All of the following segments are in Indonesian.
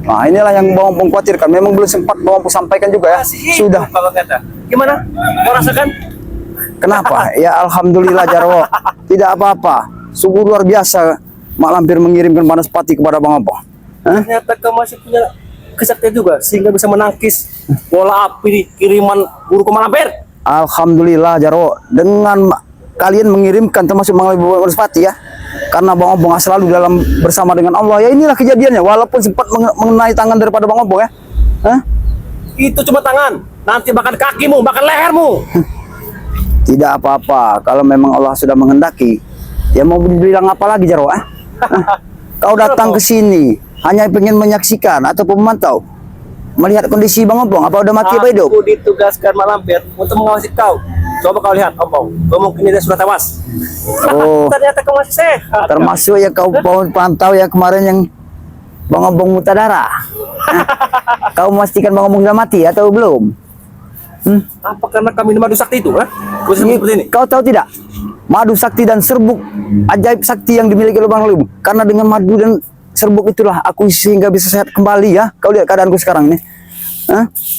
Nah, inilah yang Bang Opong khawatirkan. Memang belum sempat Bang Opong sampaikan juga ya. Sudah. Gimana? Mau rasakan? Kenapa? Ya alhamdulillah Jarwo. Tidak apa-apa. Sungguh luar biasa Mak Lampir mengirimkan panas pati kepada Bang Opong. Ternyata kau masih punya kesaktian juga sehingga bisa menangkis bola api kiriman guru Mak Lampir. Alhamdulillah Jarwo. Dengan kalian mengirimkan termasuk Bang Panas pati ya. Karena Bang Opong selalu dalam bersama dengan Allah. Ya inilah kejadiannya. Walaupun sempat mengenai tangan daripada Bang Opong ya. Itu cuma tangan. Nanti bahkan kakimu, bahkan lehermu. Tidak apa-apa. Kalau memang Allah sudah menghendaki, ya mau bilang apa lagi Jarwo? Kau datang ke sini hanya ingin menyaksikan atau memantau, melihat kondisi Bang Opong. Apa udah mati apa hidup? Aku ditugaskan Mak Lampir untuk mengawasi kau. Coba kau lihat Opong. Kau mungkin dia sudah tewas. Oh. Ternyata kau masih sehat. Termasuk ya kau pantau ya kemarin yang Bang Opong muntah darah. Kau memastikan Bang Opong sudah mati atau belum? Apa karena kami madu sakti itu? Seperti ini. Kau tahu tidak? Madu sakti dan serbuk ajaib sakti yang dimiliki oleh Bang Opong. Karena dengan madu dan serbuk itulah aku sehingga bisa sehat kembali ya. Kau lihat keadaanku sekarang ini.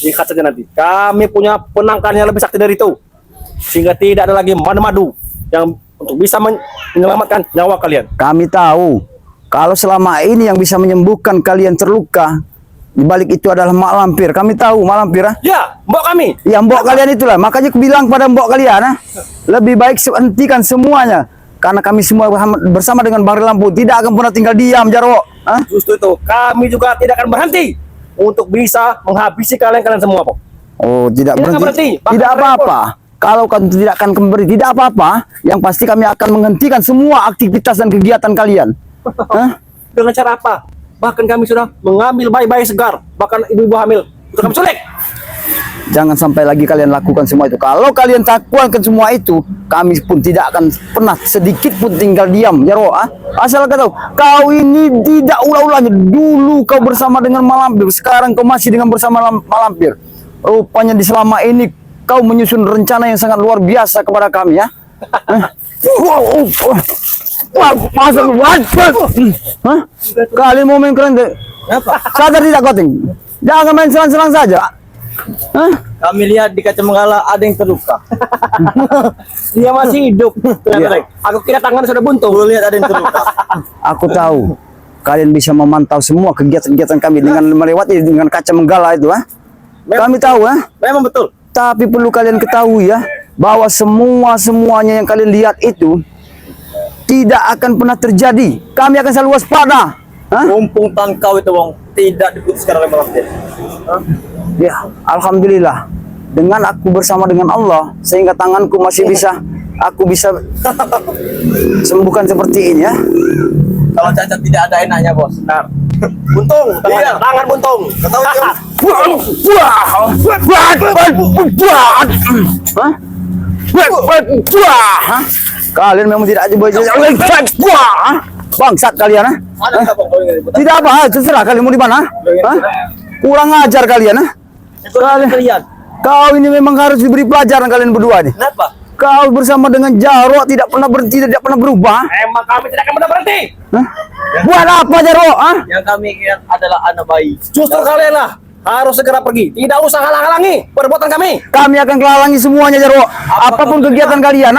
Lihat saja nanti. Kami punya penangkan yang lebih sakti dari itu. Sehingga tidak ada lagi madu-madu yang untuk bisa menyelamatkan nyawa kalian. Kami tahu kalau selama ini yang bisa menyembuhkan kalian terluka di balik itu adalah Mak Lampir. Kami tahu Mak Lampir. Ya, mbok kami. Ya mbok kalian itulah. Makanya aku bilang pada mbok kalian, lebih baik hentikan semuanya. Karena kami semua bersama dengan Bang Lampu tidak akan pernah tinggal diam, Jarwo. Justru itu, kami juga tidak akan berhenti untuk bisa menghabisi kalian semua, Pok. Oh, tidak berhenti. Bahkan Tidak apa-apa. Kalau kalian tidak akan kembali, tidak apa-apa. Yang pasti kami akan menghentikan semua aktivitas dan kegiatan kalian. Dengan cara apa? Bahkan kami sudah mengambil bayi-bayi segar, bahkan ibu-ibu hamil untuk kami culik. Jangan sampai lagi kalian lakukan semua itu. Kalau kalian lakukan semua itu, kami pun tidak akan pernah sedikit pun tinggal diam, Jarwo. Asal kau tahu, kau ini tidak ulah-ulahnya. Dulu kau bersama dengan Mak Lampir, sekarang kau masih dengan bersama Mak Lampir. Rupanya di selama ini kau menyusun rencana yang sangat luar biasa kepada kami ya. Kalian mau main keren deh. Sadar tidak kau ting? Jangan main selang-selang saja. Kami lihat di kaca menggala ada yang terluka. Dia masih hidup. Ya. Aku kira tangan sudah buntung. Lu lihat ada yang terluka. Aku tahu kalian bisa memantau semua kegiatan-kegiatan kami dengan melewati dengan kaca menggala itu. Kami tahu Memang betul. Tapi perlu kalian ketahui ya, bahwa semuanya yang kalian lihat itu tidak akan pernah terjadi. Kami akan selalu waspada. Mumpung tangkau itu, Wong, tidak diputuskan oleh Mak Lampir. Ya, alhamdulillah. Dengan aku bersama dengan Allah, sehingga tanganku masih bisa, aku bisa sembuhkan seperti ini ya. Kalau Cacat tidak ada enaknya, Bos. Benar. Buntung, tangan buntung. Kalian memang tidak bangsat kalian Tidak apa, terserah kalian mau di mana. Kurang ajar kalian Kau ini memang harus diberi pelajaran kalian berdua nih. Kenapa? Kau bersama dengan Jarwo tidak pernah berhenti, tidak pernah berubah. Emang kami tidak akan pernah berhenti. Buat apa Jarwo? Yang kami ingat adalah anak bayi. Justru kalian lah harus segera pergi. Tidak usah halang-halangi perbuatan kami. Kami akan halangi semuanya Jarwo. Apapun kegiatan kalian,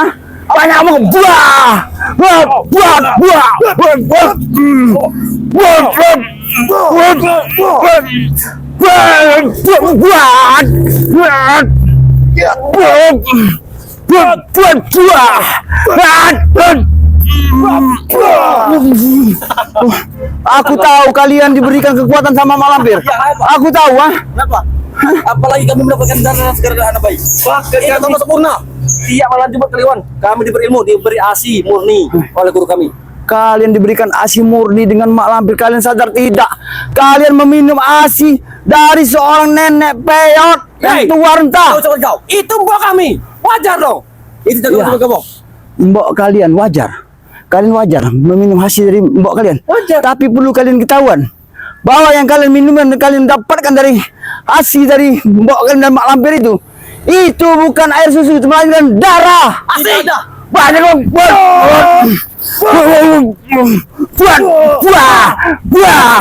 banyak ngomong. Aku tahu kalian diberikan kekuatan sama Mak Lampir. Aku tahu Kenapa? Apalagi kami mendapatkan darah segar dari anak bayi. Bahkan kami sempurna. Tiap malam Jumat kliwon kami diberi ilmu, diberi ASI murni oleh guru kami. Kalian diberikan ASI murni dengan Mak Lampir. Kalian sadar tidak? Kalian meminum ASI dari seorang nenek peyot yang tua renta. Kau. Itu mbok kami. Wajar dong. Itu jago kamu. Mbok kalian wajar. Kalian wajar meminum hasil dari mbok kalian. Wajar. Tapi perlu kalian ketahuan bahwa yang kalian minum dan kalian dapatkan dari ASI dari mbok kalian dan Mak Lampir itu bukan air susu, itu melainkan darah. ASI. Banyak Buat, buah, buah.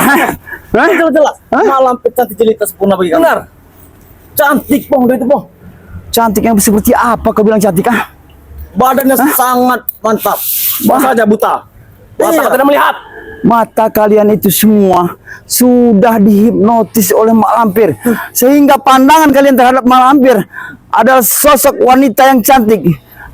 Hah? Jelas. Malampir cantik jelita sempurna bagi kami. Benar. Cantik Pong itu Pong. Cantik yang seperti apa kau bilang cantik ah? Badannya sangat mantap. Masa aja buta. Mata Iya. tidak melihat. Mata kalian itu semua sudah dihipnotis oleh mak lampir, sehingga pandangan kalian terhadap mak lampir adalah sosok wanita yang cantik.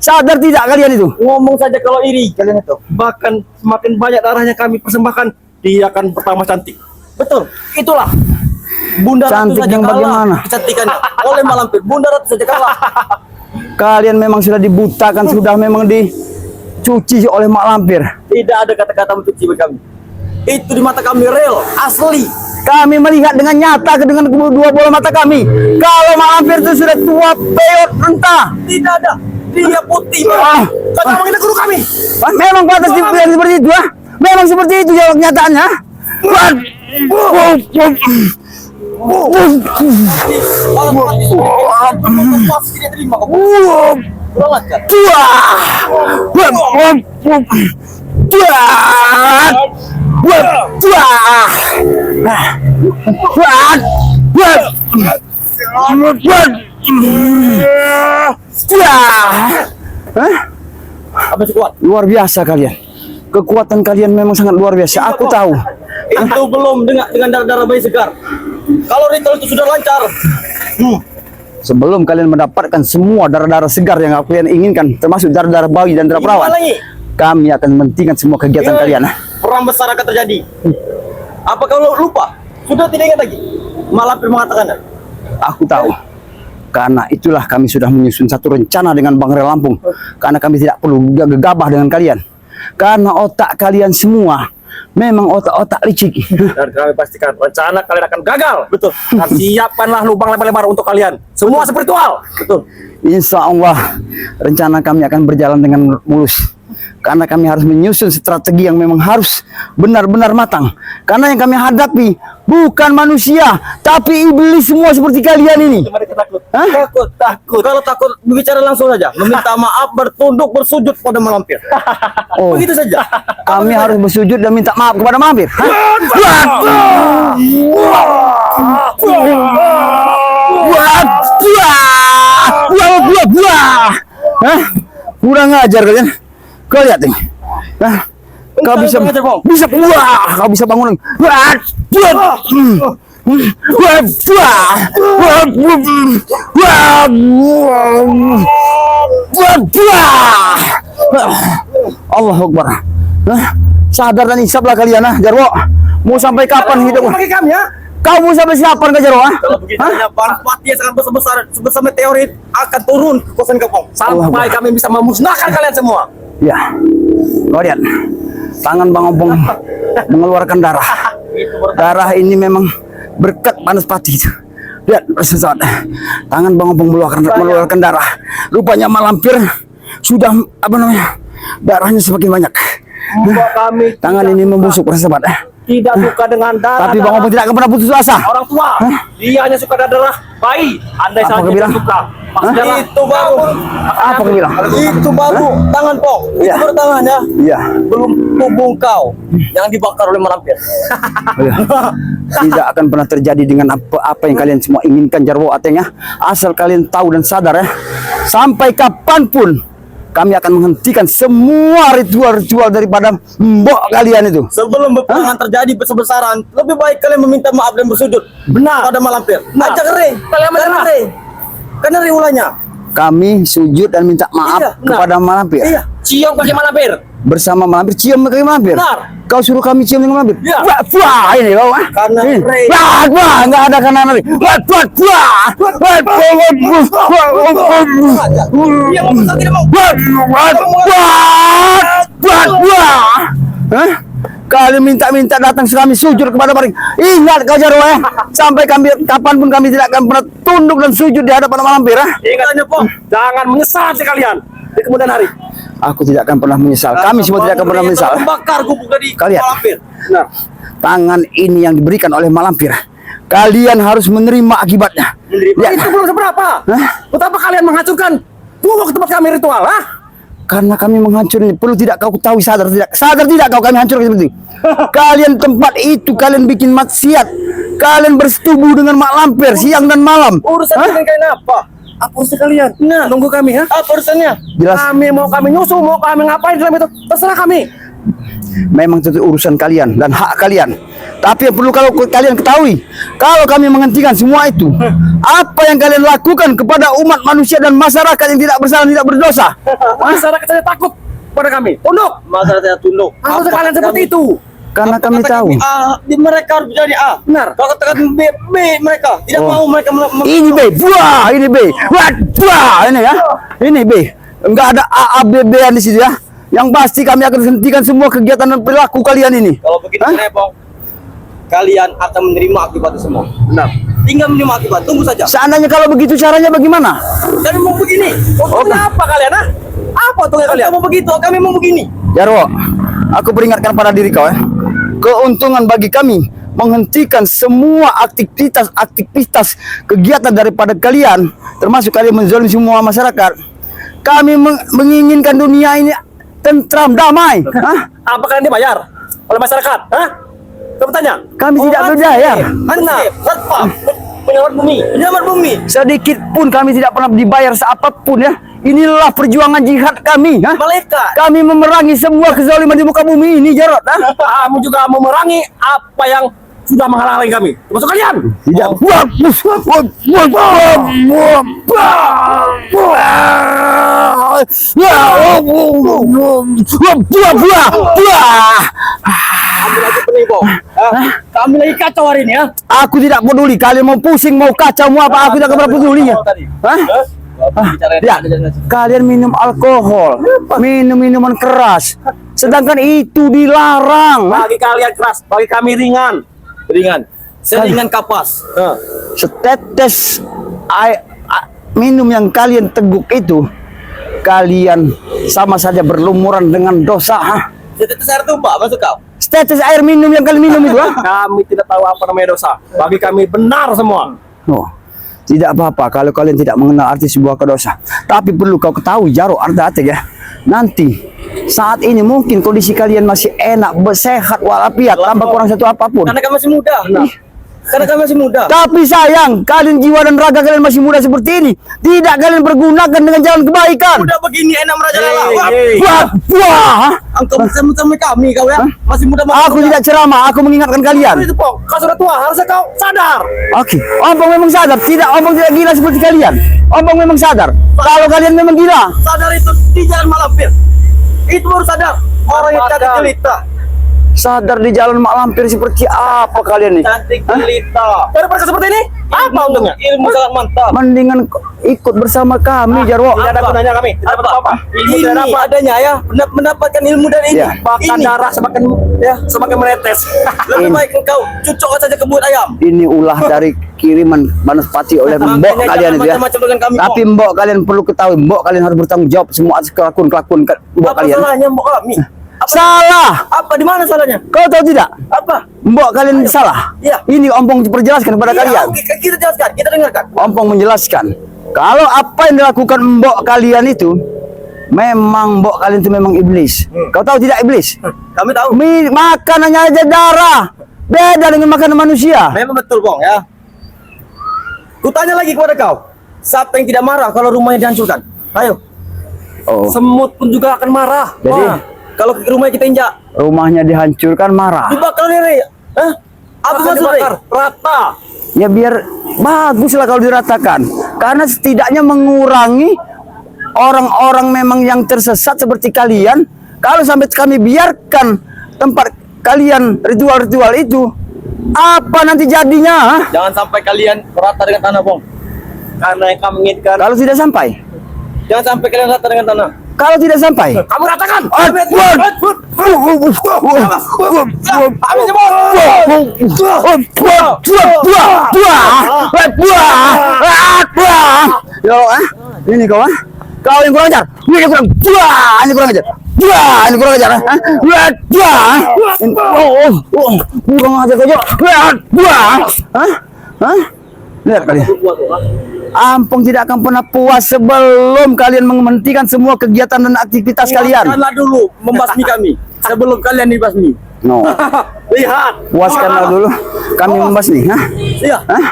Sadar tidak kalian itu? Ngomong saja kalau iri kalian itu. Bahkan semakin banyak darahnya kami persembahkan, dia akan pertama cantik. Betul. Itulah. Bunda Ratu Cantiknya saja kalah bagaimana? kecantikannya oleh mak lampir. Bunda Ratu saja kalah. Kalian memang sudah dibutakan, sudah memang dicuci oleh mak lampir. Tidak ada kata-kata mencuci bagi kami. Itu di mata kami real, asli. Kami melihat dengan nyata dengan kedua bola mata kami. Kalau mak lampir itu sudah tua, peot, rentah. Tidak ada. Dia putih. Ah. Kau jangan menghina guru kami. Memang pantas dibilang seperti itu, ah? Memang seperti itu jawab kenyataannya. Pasti dia terima kok. Kurang ajar. Apa sih kuat? Luar biasa kalian. Kekuatan kalian memang sangat luar biasa. Aku tahu. Itu belum dengan darah-darah bayi segar. Kalau ritual itu sudah lancar. Sebelum kalian mendapatkan semua darah-darah segar yang kalian inginkan, termasuk darah-darah bayi dan darah perawan, lagi? kami akan menghentikan semua kegiatan kalian. Perang besar akan terjadi. Apa kau lupa? Sudah tidak ingat lagi? Malampir mengatakan. Aku tahu. Karena itulah kami sudah menyusun satu rencana dengan Bang Rel Lampung. Karena kami tidak perlu gegabah dengan kalian. Karena otak kalian semua memang otak-otak licik. Dan kami pastikan rencana kalian akan gagal. Betul. Dan siapkanlah lubang lebar-lebar untuk kalian. Semua spiritual. Betul. Insya Allah rencana kami akan berjalan dengan mulus. Karena kami harus menyusun strategi yang memang harus benar-benar matang. Karena yang kami hadapi bukan manusia, tapi iblis semua seperti kalian ini. Mereka takut. Hah? Takut. Kalau takut berbicara langsung saja. Meminta maaf, bertunduk, bersujud pada malampir. Oh, Begitu saja. kami harus bersujud dan minta maaf kepada mampir. Kurang ajar kalian. Kau lihat nih. Kau bisa kau bisa bangun. Allahu Akbar. Sadar dan insaflah kalian Jarwo. Mau sampai kapan hidup? Pakai kami ya. Kau mau sampai kapan kau Jarwo? Kalau begitu mati yang sangat besar meteorit akan turun ke kosan kampung sampai kami bisa memusnahkan kalian semua. Ya. Kau lihat. Tangan Bang Obong mengeluarkan darah. Darah ini memang berkat panas pati itu. Lihat sesaat. Tangan Bang Obong mengeluarkan darah. Rupanya malampir sudah darahnya semakin banyak. Mbak kami Tangan ini membusuk sahabat. tidak suka dengan darah. Tapi Bang Obong tidak akan pernah putus asa. Orang tua. Dia hanya suka darah bayi. Andai Apa saja kau dia bilang? suka. Itu baru. Apa kau bilang? Itu baru tangan Pong. Iya. Itu baru tangan ya. Iya. Belum tubuh kau yang dibakar oleh malampir. Iya. Tidak akan pernah terjadi dengan apa yang kalian semua inginkan Jarwo Ateng ya. Asal kalian tahu dan sadar ya. Sampai kapanpun kami akan menghentikan semua ritual-ritual daripada mbok kalian itu. Sebelum peperangan terjadi besar-besaran, lebih baik kalian meminta maaf dan bersujud. Benar. Pada malampir. Ajak ngeri. Kalian ngeri. Kan ngeri ulahnya. Kami sujud dan minta maaf Iya, benar. kepada malampir. Iya. Cium kaki malampir. Bersama malampir, cium kaki malampir. Benar. Kau suruh kami cium dengan malampir. Iya. Wah, ini kau Karena Ini. Rey. Wah, enggak ada kanan lagi. Dia mau besar tidak mau. Hah? Kalian minta-minta datang kami sujud kepada baring. Ingat kau Jarwo ya. Sampai kapanpun kami tidak akan pernah tunduk dan sujud di hadapan malampir. Ingat aja Pong. Jangan menyesal sekalian di kemudian hari. Aku tidak akan pernah menyesal. Kami semua tidak akan pernah menyesal. Membakar gubuk tadi Kalian. malampir. Benar. Tangan ini yang diberikan oleh malampir. Kalian harus menerima akibatnya. Itu Lihat. belum seberapa. Hah? Betapa kalian menghancurkan tubuh ke tempat kami ritual, ah? Karena kami menghancur ini, perlu tidak kau ketahui, sadar tidak kau kami hancurkan seperti ini. Kalian tempat itu kalian bikin maksiat, kalian bersetubuh dengan mak lampir siang dan malam. Urusan dengan kalian apa? Apa urusan kalian? Nah, nunggu kami ha? Apa urusannya? Jelas. Kami mau kami nyusul, mau kami ngapain dalam itu? Terserah kami. Memang itu urusan kalian dan hak kalian. Tapi yang perlu kalau kalian ketahui, kalau kami menghentikan semua itu, apa yang kalian lakukan kepada umat manusia dan masyarakat yang tidak bersalah, tidak berdosa? Masyarakat saja takut pada kami. Tunduk. Masyarakat saja tunduk. Apa kalian seperti itu? Karena kami tahu. Di mereka harus jadi A. Benar. Kalau katakan B mereka tidak mau mereka Ini B, buah, ini B, buah, ini ya, ini B. Enggak ada A, B, B-an di situ ya. Yang pasti kami akan hentikan semua kegiatan dan perilaku kalian ini. Kalau begitu Hah? Bang, kalian akan menerima akibat semua. Benar. Tinggal menerima akibat, tunggu saja. Seandainya kalau begitu caranya bagaimana? Kami mau begini. Untungnya apa kalian ha? Apa untungnya kalian? Kalian mau begitu, kami mau begini. Jarwo, aku peringatkan pada diri kau ya. Keuntungan bagi kami menghentikan semua aktivitas kegiatan daripada kalian, termasuk kalian menzalimi semua masyarakat. Kami menginginkan dunia ini tentram, damai. Hah? Apa kalian dibayar oleh masyarakat? Hah? Coba tanya. Kami tidak berbayar. Mana? Apa? Penyelamat bumi. Penyelamat bumi. Sedikit pun kami tidak pernah dibayar seapapun ya. Inilah perjuangan jihad kami. Hah? Malaikat. Kami memerangi semua kezaliman di muka bumi ini, Jarot. Hah? Kamu juga memerangi apa yang sudah menghalangi kami. Termasuk kalian. Tidak. Kami lagi penipu. Kami lagi kacau hari ini ya. Aku tidak peduli kalian mau pusing, mau kacau, mau apa, aku tidak pernah peduli ya. Hah? Ya, kalian minum alkohol, minum minuman keras, sedangkan itu dilarang. Bagi kalian keras, bagi kami ringan. Ringan. Seringan kapas. Setetes air, minum yang kalian teguk itu, kalian sama saja berlumuran dengan dosa. Hah? Setetes air tumpah masuk kau. Setetes air minum yang kalian minum itu, ha? Kami tidak tahu apa namanya dosa. Bagi kami benar semua. Oh, tidak apa-apa kalau kalian tidak mengenal arti sebuah dosa. Tapi perlu kau ketahui, Jaro, arti ya. Nanti saat ini mungkin kondisi kalian masih enak, sehat walafiat, tanpa kurang satu apapun. Karena kami masih muda. Karena kami masih muda. Tapi sayang, kalian jiwa dan raga kalian masih muda seperti ini, tidak kalian pergunakan dengan jalan kebaikan. Muda begini enak merajalela. Wah, wah. Engkau bersama kami kau ya. Masih muda. Aku tidak ceramah, aku mengingatkan kalian. Itu Pong, kau sudah tua, harusnya kau sadar. Oke, Ompong memang sadar, Ompong tidak gila seperti kalian. Ompong memang sadar. Kalau kalian memang gila, Sadar itu di jalan Malampir. Itu baru sadar. Orang yang cantik jelita. sadar di jalan mak lampir seperti apa kalian nih? Cantik jelita. Daripada seperti ini, apa untungnya? Ilmu sangat mantap. Mendingan ikut bersama kami, Jarwo. Tidak ada gunanya kami. Tidak dapat apa-apa. Ilmu Ini tidak dapat. adanya ya. Mendapatkan ilmu dari ini. Ya. Bahkan Ini. darah semakin menetes. Lebih baik engkau cucuk saja ke buat ayam. Ini ulah dari kiriman Banaspati oleh mbok Makanya kalian jangan itu ya. macam-macam dengan kami, Tapi mbok kalian perlu ketahui, mbok kalian harus bertanggung jawab semua atas kelakuan mbok Apa kalian. salahnya mbok kami? Salah. Apa di mana salahnya? Kau tahu tidak? Apa? Mbok kalian salah. Iya. Ini Ompong perjelaskan kepada Iya, kalian. oke, kita jelaskan, kita dengarkan. Ompong menjelaskan. Kalau apa yang dilakukan mbok kalian itu memang mbok kalian itu memang iblis. Kau tahu tidak iblis? Kami tahu. Makanannya aja darah. Beda dengan makanan manusia. Memang betul, Bong ya. Kutanya lagi kepada kau. Siapa yang tidak marah kalau rumahnya dihancurkan? Ayo. Oh, Semut pun juga akan marah. Jadi- Wah, kalau rumahnya kita injak, rumahnya dihancurkan marah. dibakar Rere. Hah? Apa Akan maksud dibakar, Rere? rata. Ya biar baguslah kalau diratakan. Karena setidaknya mengurangi orang-orang memang yang tersesat seperti kalian. Kalau sampai kami biarkan tempat kalian ritual-ritual itu, apa nanti jadinya? Hah? Jangan sampai kalian rata dengan tanah, Bong. Karena yang kami inginkan, Kalau tidak sampai? jangan sampai kalian rata dengan tanah. Kalau tidak sampai? Kamu ratakan. Ini kau ah? Kau yang kurang ajar. Ini kurang. Ini kurang ajar. Ini kurang ajar. Kurang ajar kau. Hah? Lihat kalian. Berbuat tuh, ah. Ampung tidak akan pernah puas sebelum kalian menghentikan semua kegiatan dan aktivitas kalian. Puaskanlah dulu membasmi kami sebelum kalian dibasmi. No. Lihat. Puaskanlah dulu. Kami membasmi. Hah? Iya. Hah?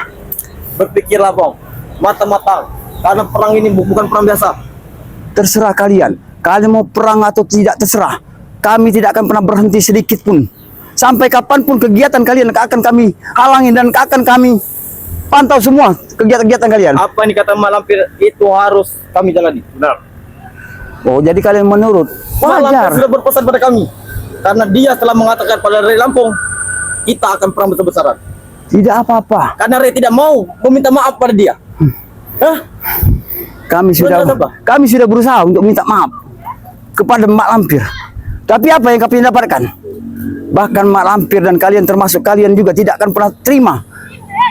Berpikirlah, Bang. Matang-matang. Karena perang ini bukan perang biasa. Terserah kalian. Kalian mau perang atau tidak terserah. Kami tidak akan pernah berhenti sedikit pun. Sampai kapanpun kegiatan kalian akan kami halangi dan akan kami pantau semua kegiatan-kegiatan kalian. Apa yang dikata Mak Lampir itu harus kami jalani. Benar. Oh, jadi kalian menurut. Mak Lampir Wajar. sudah berpesan pada kami. Karena dia telah mengatakan pada Ray Lampung, kita akan perang besar-besaran. Tidak apa-apa. Karena Ray tidak mau meminta maaf pada dia. Hah? Kami sudah Benar, apa? kami sudah berusaha untuk minta maaf kepada Mak Lampir. Tapi apa yang kami dapatkan? Bahkan Mak Lampir dan kalian termasuk kalian juga tidak akan pernah terima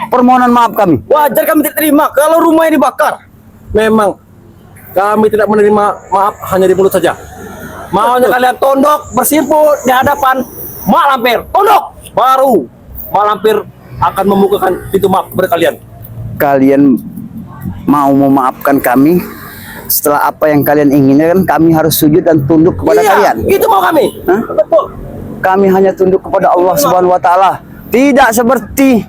permohonan maaf kami. Wajar kami tidak terima kalau rumahnya dibakar. Memang kami tidak menerima maaf hanya di mulut saja. Maunya kalian tunduk bersimpu di hadapan Mak Lampir. Tunduk. Baru Mak Lampir akan membukakan pintu maaf kepada kalian. Kalian mau memaafkan kami setelah apa yang kalian inginkan, kami harus sujud dan tunduk kepada Iya, kalian. itu mau kami. Hah? Betul. Kami hanya tunduk kepada Allah Subhanahu wa taala. Tidak seperti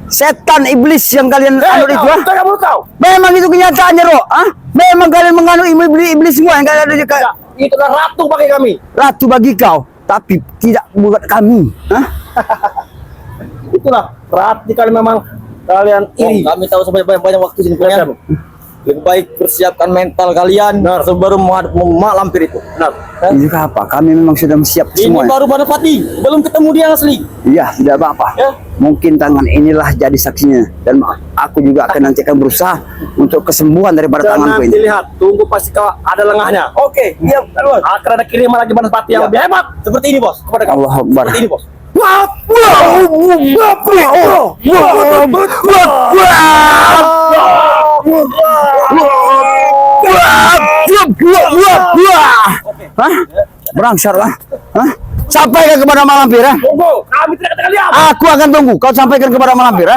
setan iblis yang kalian anut itu. Ah. Kamu tahu? Memang itu kenyataannya, Ro. Ah? Memang kalian menganut iblis semua yang kalian ada di Ya, itulah ratu bagi kami. ratu bagi kau, tapi tidak buat kami. Hah? Itulah ratu kalian memang kalian iri. Kami tahu sampai banyak waktu sini punya. Lebih baik persiapkan mental kalian sebelum menghadap Mak Lampir itu. Benar. Ini apa? Kami memang sudah siap Ini semua. baru pada Pati, belum ketemu dia asli. Iya, tidak apa-apa. Ya. Mungkin tangan inilah jadi saksinya, dan aku juga akan nanti akan berusaha untuk kesembuhan daripada Dan tanganku nanti ini. lihat, tunggu pasti kau ada lengahnya. Oke, iya, bos. Akan ada kiriman lagi Banapati yang Iya. lebih hebat. Seperti ini, bos. Kepada kamu. Allah Akbar. Seperti ini, bos. Hah? Berangsar lah. Hah? Sampaikan kepada Mak Lampir. Tunggu, kami tidak kata kalian. Aku akan tunggu. Kau sampaikan kepada Mak Lampir.